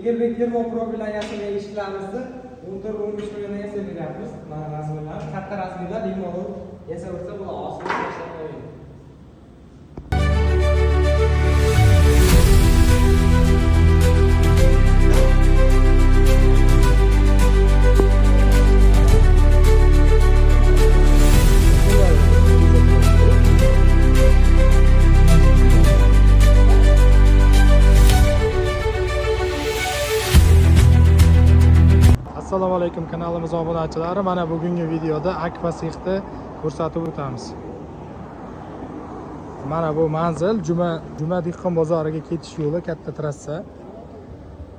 Ingerbek termoprofildan yasalgan eshiklarimizni 14-15 milliondan yasab beryapmiz. Mana rasmlar, katta rasmlar bemalol yasab olsa bo'ladi, ostiga tashlab qo'ying. Assalomu alaykum kanalimiz obunachilari. Mana bugungi videoda Akfa sexni ko'rsatib o'tamiz. Mana bu manzil Juma dehqon bozoriga ketish yo'li, katta trassa.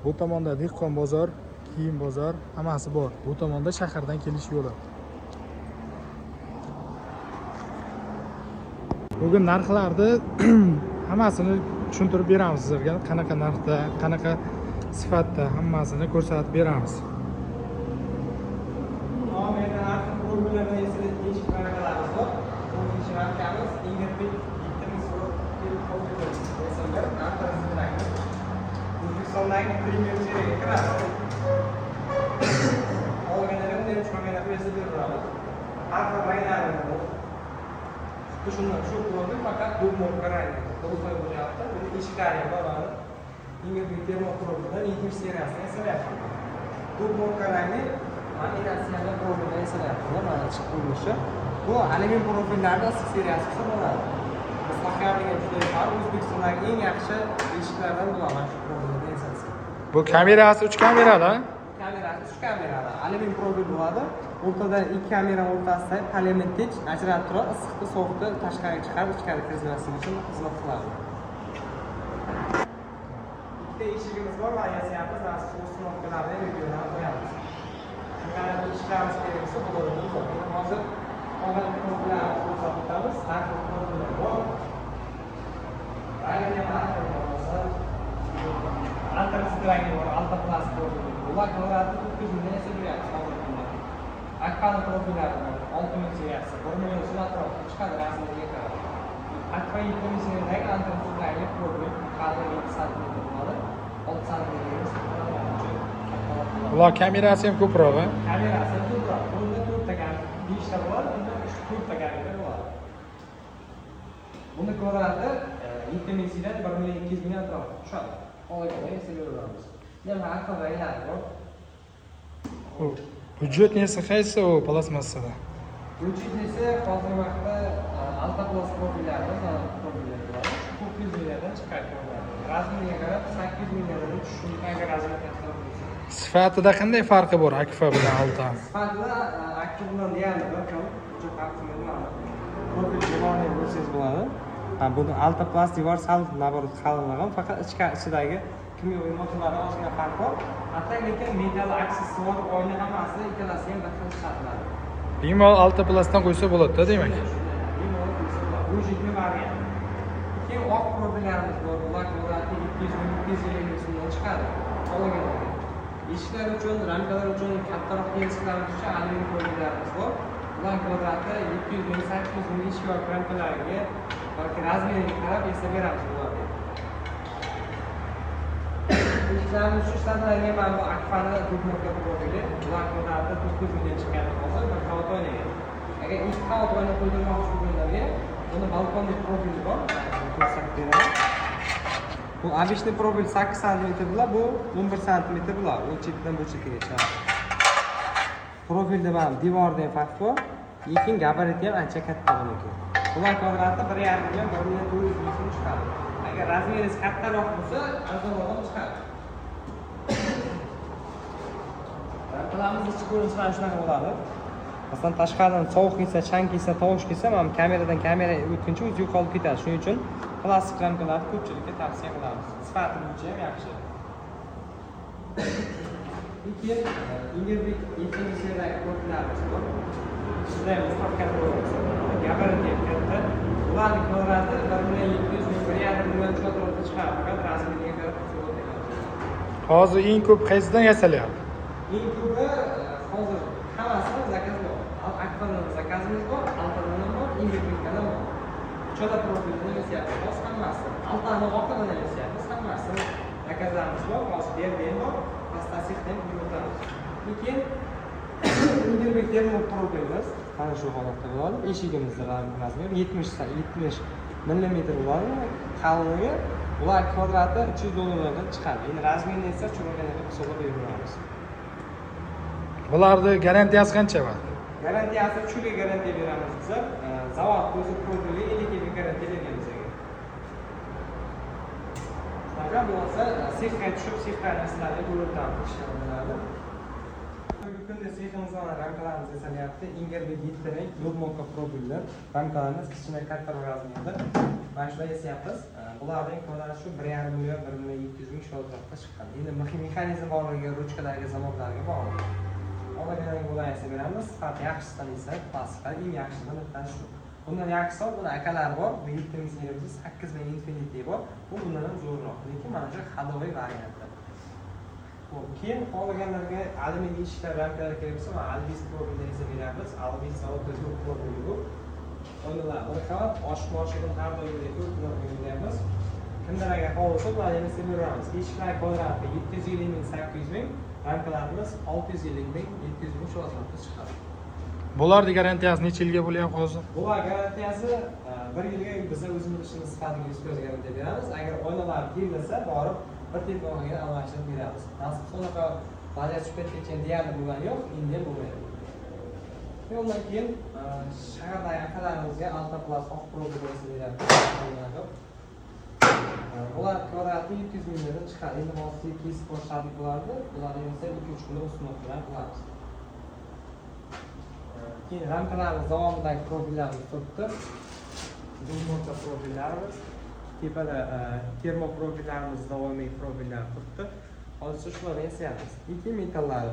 Bu tomonda dehqon bozor, kiyim bozor hammasi bor. Bu tomonda shahardan kelish yo'li. Bugun narxlarni hammasini tushuntirib beramiz sizlarga. Qanaqa narxda, qanaqa sifatda hammasini ko'rsatib beramiz. Profillardan yasalgan eshik markalarimiz bor. Bu eshik markamiz Ingerbek O'zbekistondagi premium seriyaga kiradi. Olganlar bunday tushmaganlar yasab beramiz. Har xil ranglarimiz bor. Shu profil faqat bu marka rangi. To'g'ri bo'lyapti. Bu eshiklari bor. Ingerbek termoprofildan 7 seriyasini yasalyapti. Bu marka rangi animatsiyada profilda yasalyapti. Mana chiqib ko'rinishi. Bu alyumin profillarning issiq seriyasi hisoblanadi. Biz taqabilgan juda ham O'zbekistondagi eng yaxshi eshiklardan biri mana shu profilda yasalsa. Bu kamerasi 3 kamerali. Kamerasi 3 kamerali. Alyumin profil bo'ladi. O'rtada 2 kamera o'rtasida polimer tech ajratib turadi. Issiqni, sovuqni tashqariga chiqarib, ichkariga kirgizmaslik uchun xizmat qiladi. Ikkita eshigimiz bor, mana yasayapmiz. Mana shu ustunokalarni videolarni qo'yamiz. Mana bu ishlarimiz keraksa bo'ladi. Hozir qolgan profillarni ko'rsatib o'tamiz. Har xil profillar bor. Rangi bor, alta plast profil. Ular kvadratni 900 ming yasab beryapti. Akfa'ning profillari bor. 6000 seriyasi, 1 million so'm atrofida chiqadi rasmiga qarab. Akfa 7000 seriyadagi antrofillarga profil qalin 7 sm bo'ladi. 6 sm. Ular kamerasi ham ko'proq, a? Kamerasi ko'proq. Bunda 4 ta kamera, 5 ta bor, bunda 4 ta kamera bor. Buni ko'radi 7000 seriyada 1 million 200 ming atrofida tushadi. Qolganini esa ko'ramiz. Yana har xil ranglar bor. Hujjat nesi qaysi u plastmassada? Hujjat esa hozirgi vaqtda alta plast profillardan profillar bor. 900 milliondan chiqadi. Razmeriga qarab 800 milliondan tushishi razmer kattaroq bo'lsa. Sifatida qanday farqi bor Akfa bilan Alta? Sifatida Akfa bilan deyarli bir xil. Hujjat farqi profil devorni bo'lsangiz bo'ladi. Buni alta plast devor sal naborot qalinlagan, faqat ichidagi kimyoviy moddalar ozgina farq bor. Hatto lekin metall aksessuar oyna hammasi ikkalasi ham bir xil ishlatiladi. Bemalol alta plastdan qo'ysa bo'ladi-da, demak. Bemalol qo'ysa bo'ladi. Bu jiddiy variant. Keyin oq profillarimiz bor. Ular 200 ming so'mdan chiqadi. Qolganlari. Eshiklar uchun, ramkalar uchun kattaroq eshiklarimiz uchun alyumin profillarimiz bor. Ular kvadrati 700 ming, 800 ming eshik va ramkalarga balki razmeriga qarab yasab beramiz bularni. Eshiklarimiz shu standartlarga mana bu Akfa'ni to'pmoqda profili. Ular kvadrati 900 mingdan chiqqani hozir bir qavat oynaga. Agar 2 qavat oyna qo'ydirmoqchi bo'lganlarga buni balkondagi profili bor. Ko'rsatib beraman. Bu obishni profil 8 sm bilan, bu 11 sm bilan o'lchakdan bu chekkacha. Profilda ham devorda ham farq bor, lekin gabariti ham ancha katta buniki. Ular kvadrati 1,5 million, 1 million 400 ming so'm chiqadi. Agar razmeringiz kattaroq bo'lsa, arzonroq chiqadi. Ramkalarimiz ichki ko'rinishi mana shunaqa bo'ladi. Masalan, tashqaridan sovuq kelsa, chang kelsa, tovush kelsa, mana kameradan kamera o'tguncha o'zi yo'qolib ketadi. Shuning uchun plastik ramkalarni ko'pchilikka tavsiya qilamiz. Sifati bo'yicha ham yaxshi. Keyin Ingerbek 7 seriyadagi profillarimiz bor. Sizlar mustahkam bo'lasiz. Gabariti ham katta. Ularni kvadrati 1 million 700 ming, 1,5 million atrofida chiqadi. Faqat razmeriga qarab bo'ladi. Hozir eng ko'p qaysidan yasalyapti? Eng ko'pi hozir hammasi zakaz bor. Akfa'dan zakazimiz bor, Altadan ham bor, Ingerbekdan ham bor. Uchala profildan yasyapmiz hammasi. Altani orqadan yasyapmiz hammasi. zakazlarimiz bor, hozir bergan bor, pastdan sexdan yuritamiz. Keyin ingirbek termoprobilimiz mana shu holatda bo'ladi. Eshigimizda razmeri 70 mm bo'ladi. Qalinligi ular kvadrati $300 chiqadi. Endi razmerini esa cho'maganga hisoblab beramiz. Bularni garantiyasi qancha va? Garantiyasi 3 yilga garantiya beramiz biz. Zavod o'zi profilga 50 yilga garantiya berganmiz. Shunaqa bo'lsa, sexga tushib, sexga narsalarni ko'rib ishlanadi. Bugungi kunda seximizda ramkalarimiz yasalyapti. Ingerbek 7 rang yurmoqqa profillar. Ramkalarimiz kichkina katta razmerda. Mana shunday yasayapmiz. Bularning kvadrati shu 1,5 million, 1,700,000 sho'rlikda chiqqan. Endi mexanizm borligiga, ruchkalarga, zamonlarga bog'liq. Olmagan bo'lgan yasab beramiz. Faqat yaxshisidan esa plastiklar eng yaxshisidan bittasi shu. Bundan yaxshisi buni akalari bor. Bu 7000 8000 Infinity bor. Bu bundan ham zo'rroq. Lekin mana shu ходовой varianti. Xo'p, keyin qolganlarga alyuminiy eshiklar ramkalar kerak bo'lsa, mana Albis profilda yasab beramiz. Albis zavodda ko'p profil bu. O'yinlar bir qavat oshib-oshib har doimdek ko'p qo'yamiz. Kimdir agar xohlasa, bularni yasab beramiz. Eshiklar kvadrati 750 800 ramkalarimiz 650 700 shu asosda chiqadi. Bularni garantiyasi necha yilga bo'lyapti hozir? Bular garantiyasi 1 yilga biz o'zimiz ishimiz sifatida 100% garantiya beramiz. Agar oynalar girilsa, borib bir telefonga almashtirib beramiz. Nasib so'naqa balet chiqayotgan deyarli bo'lgani yo'q, endi bo'lmaydi. Undan keyin shahardagi akalarimizga Altaplast oq profil beramiz. Ular kvadrati 200 mingdan chiqadi. Endi hozir kesib boshladi bularni. Ularni esa 2-3 kunda o'smoq bilan qilamiz. Keyin ramkalarimiz davomidagi profillarimiz turibdi. Yumorta profillarimiz, tepada termoprofillarimiz, davomiy profillar turibdi. Hozir shularni yasayapmiz. Ikki metallari.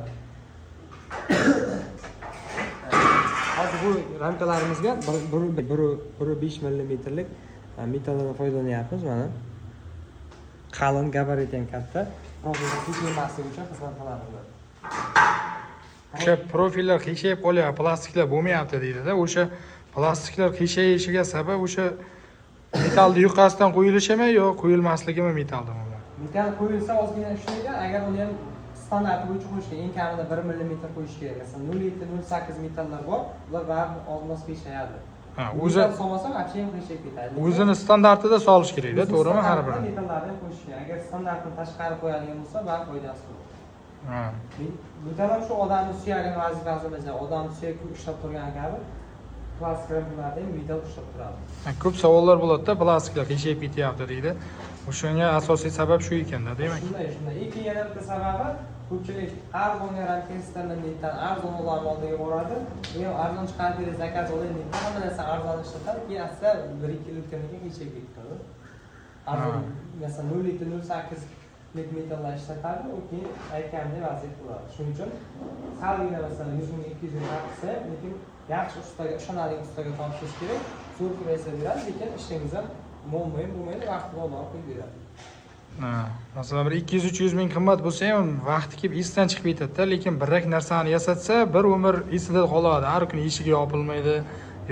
Hozir bu ramkalarimizga 1,5 mmlik metaldan foydalanyapmiz mana. Qalin, gabarit ham katta. Profillar qiymatligi uchun xizmat qiladi. O'sha profillar qiyshayib qolyapti, plastiklar bo'lmayapti deydi-da. O'sha plastiklar qiyshayishiga sabab o'sha metallni yuqasidan qo'yilishimi yo qo'yilmasligimi metalldan? Metal qo'yilsa ozgina ishlaydi, agar uni ham standart bo'yicha qo'yish kerak. Eng kamida 1 mm qo'yish kerak. Masalan, 0,08 metallar bor, ular baribir ozmoz qiyshayadi. Ha, o'zi solmasa, apchi ham qiyshayib ketadi. o'zini standartida solish kerak-da, to'g'rimi? Har bir metallarni qo'yish kerak. Agar standartdan tashqari qo'yadigan bo'lsa, baribir foydasi yo'q. Ha. Metal ham shu odamning suyagini vazifasini bajaradi. Odamning suyagi ushlab turgan kabi plastik ramkalarda ham metal ushlab turadi. Ko'p savollar bo'ladi-da, plastiklar qiyshayib ketyapti deydi. O'shanga asosiy sabab shu ekanda, demak. Shunday. Ikki yana bitta sababi ko'pchilik arzon ramkasidan metal arzon ularni oldiga boradi. Men arzon chiqarib berib zakaz olayin deydi. Hamma narsa arzon ishlatadi, keyin asta 1-2 yil o'tgandan keyin qiyshayib ketadi. Arzon masalan 0,08 metallar ishlatadi, u keyin aytgandek vaziyat bo'ladi. Shuning uchun salgina masalan 100 ming 200 ming haqisa, lekin yaxshi ustaga, ishonadigan ustaga topshirish kerak. Zo'r qilsa beradi, lekin ishingiz ham bo'lmaydi, vaqti bo'lmay qo'yib beradi. Ha, masalan bir 200-300 ming qimmat bo'lsa ham vaqti kelib esdan chiqib ketadi-da, lekin birrak narsani yasatsa, bir umr esida qoladi. Har kuni eshigi yopilmaydi,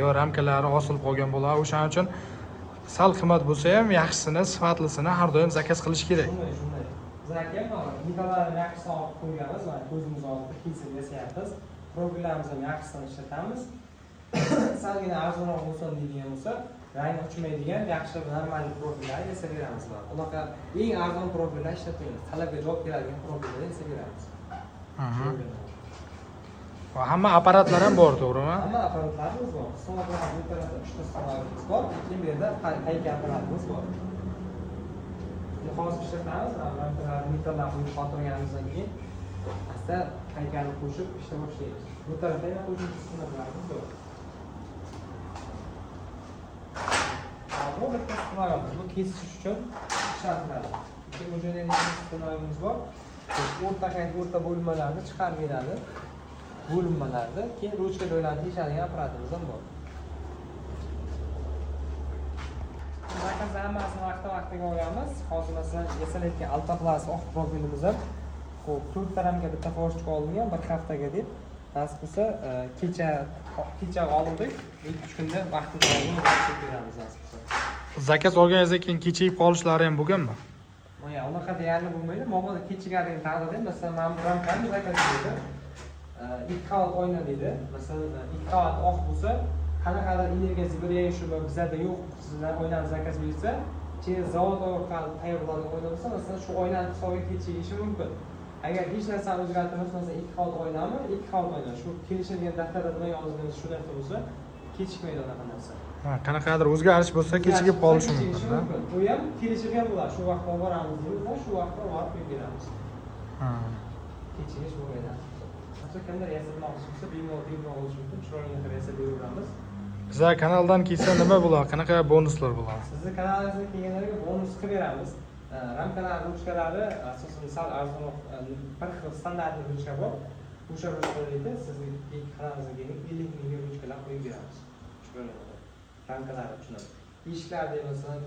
yo ramkalari osilib qolgan bo'ladi. O'shaning uchun sal qimmat bo'lsa ham yaxshisini, sifatlisini har doim zakaz qilish kerak. Shunday. Biz ham metallarni yaxshisini olib qo'yganmiz, mana ko'zimiz oldida kesib yasayapmiz. Profillarimizni ham yaxshisini ishlatamiz. Salgina arzonroq bo'lsin deydigan bo'lsa, rangi uchmaydigan yaxshi normal profillarni yasab beramiz. Unaqa eng arzon profillar ishlatmaymiz. Talabga javob beradigan profillarni yasab beramiz. Va hamma apparatlar ham bor, to'g'rimi? Hamma apparatlarimiz bor. Soatlar bu tarafda 3 ta soatimiz bor, keyin bu yerda haykal apparatimiz bor. Hozir ishlatamiz, metallarni qo'yib qoldirganimizdan keyin asta haykalni qo'shib ishlay boshlaymiz. Bu tarafda ham qo'shimcha uskunalarimiz bor. Bu bitta uskunalarimiz, bu kesish uchun ishlatiladi. Keyin o'sha uskunalarimiz bor. O'rta bo'linmalarni chiqarib beradi. Bo'linmalarni keyin ruchka joylarni teshadigan apparatimiz ham bor. Zakazlar hammasini vaqti-vaqtiga olamiz. Hozir masalan yasalayotgan Altaplast oq profilimiz ham xo'p, 4 ta ramka bitta forchka olingan 1 haftaga deb. Nasib bo'lsa, kecha oldik, 2-3 kunda vaqtida beramiz nasib bo'lsa. Zakaz olganingizdan keyin kechayib qolishlari ham bo'lganmi? Mana unaqa deyarli bo'lmaydi. Mabodo kechikadigan taqdirda, masalan, mana bu ramkani zakaz deydi. 2 qavat oyna deydi. Masalan, 2 qavat oq bo'lsa, qanaqadir energiyasi beryapti va bizlarda yo'q, sizlar oynani zakaz bersa, keyin zavod orqali tayyorlangan oyna bo'lsa, masalan, shu oynani hisobiga kechikishi mumkin. Agar hech narsani o'zgartirmasa, masalan, 2 qavat oynami, 2 qavat oyna. Shu kelishilgan daftarda nima yozilgan shu narsa bo'lsa, kechikmaydi unaqa narsa. Ha, qanaqadir o'zgarish bo'lsa kechikib qolishi mumkin-da. U ham kelishilgan bo'ladi. Shu vaqtda boramiz deymiz, shu vaqtda olib qo'yib beramiz. Ha. Kechikish bo'lmaydi. Aslida kimdir yasatmoqchi bo'lsa, bemalol bo'lishi mumkin. Chiroyli qilib yasab beraveramiz. Bizlar kanaldan kelsa nima bo'ladi? Qanaqa bonuslar bo'ladi? Sizni kanalingizga kelganlarga bonus qilib beramiz. Ramkalar ruchkalari asosan sal arzonroq bir xil standartli ruchka bor. O'sha ruchkalarga sizga kanalingizga kelib 50 mingga ruchkalar qo'yib beramiz. Chiroyli ramkalar uchun. Eshiklarda masalan,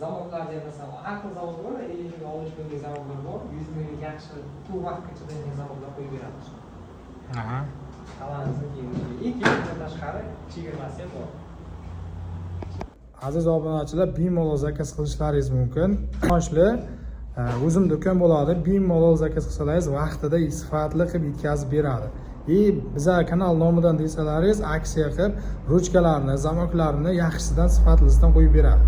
zavodlarda masalan, har xil zavod bor, 50 ming, 60 mingga zavodlar bor, 100 mingga yaxshi tur vaqtgacha dayangan zavodlar qo'yib beramiz. Aha. Kanalingizga kelib, ikki tashqari chegirmasi ham bor. Aziz obunachilar, bemalol zakaz qilishlaringiz mumkin. Ishonchli o'zim do'kon bo'ladi, bemalol zakaz qilsangiz vaqtida sifatli qilib yetkazib beradi. Bizlar kanal nomidan desalaringiz aksiya qilib, ruchkalarni, zamoklarni yaxshisidan sifatlisidan qo'yib beradi.